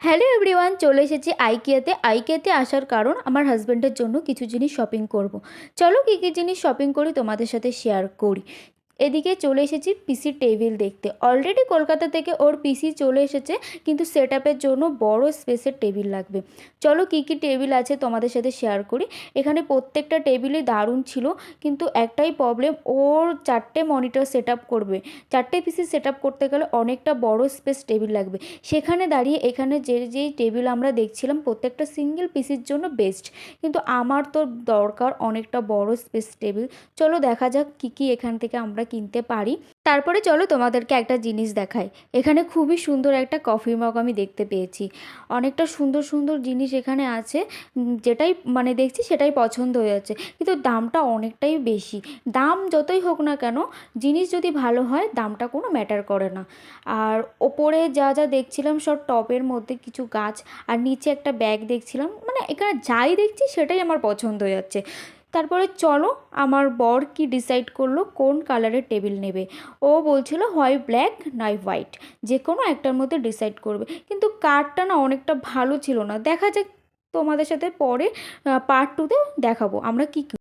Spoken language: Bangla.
হ্যালো এভরিওয়ান, চলে এসেছি আইকিয়াতে আসার কারণ আমার হাজব্যান্ডের জন্য কিছু জিনিস শপিং করব। চলো কী কী জিনিস শপিং করি তোমাদের সাথে শেয়ার করি। এদিকে চলে এসেছি পিসি টেবিল দেখতে। অলরেডি কলকাতা থেকে ওর পিসি চলে এসেছে, কিন্তু সেট আপের জন্য বড় স্পেসের টেবিল লাগবে। চলো কী কী টেবিল আছে তোমাদের সাথে শেয়ার করি। এখানে প্রত্যেকটা টেবিলই দারুণ ছিল, কিন্তু একটাই প্রবলেম, ওর 4টে মনিটর সেট আপ করবে। 4টে পিসি সেট আপ করতে গেলে অনেকটা বড় স্পেস টেবিল লাগবে। সেখানে দাঁড়িয়ে এখানে যেই টেবিল আমরা দেখছিলাম প্রত্যেকটা সিঙ্গেল পিসির জন্য বেস্ট, কিন্তু আমার তো দরকার অনেকটা বড় স্পেস টেবিল। চলো দেখা যাক কী কী এখান থেকে আমরা কিনতে পারি। তারপরে চলো তোমাদেরকে একটা জিনিস দেখাই। এখানে খুবই সুন্দর একটা কফি মগ আমি দেখতে পেয়েছি। অনেকটা সুন্দর সুন্দর জিনিস এখানে আছে, যেটাই মানে দেখছি সেটাই পছন্দ হয়ে যাচ্ছে, কিন্তু দামটা অনেকটাই বেশি। দাম যতই হোক না কেন, জিনিস যদি ভালো হয় দামটা কোনো ম্যাটার করে না। আর ওপরে যা যা দেখছিলাম সব টপের মধ্যে কিছু গাছ, আর নিচে একটা ব্যাগ দেখছিলাম, মানে এখানে যাই দেখছি সেটাই আমার পছন্দ হয়ে যাচ্ছে। তারপরে চলো, আমার বর কি ডিসাইড করলো কোন কালারের টেবিল নেবে। ও বলছিল হয় ব্ল্যাক নয় হোয়াইট, যে কোনো একটার মধ্যে ডিসাইড করবে, কিন্তু কারটা না অনেকটা ভালো ছিল না। দেখা যাক, তোমাদের সাথে পরে পার্ট 2-তে দেখাবো আমরা কী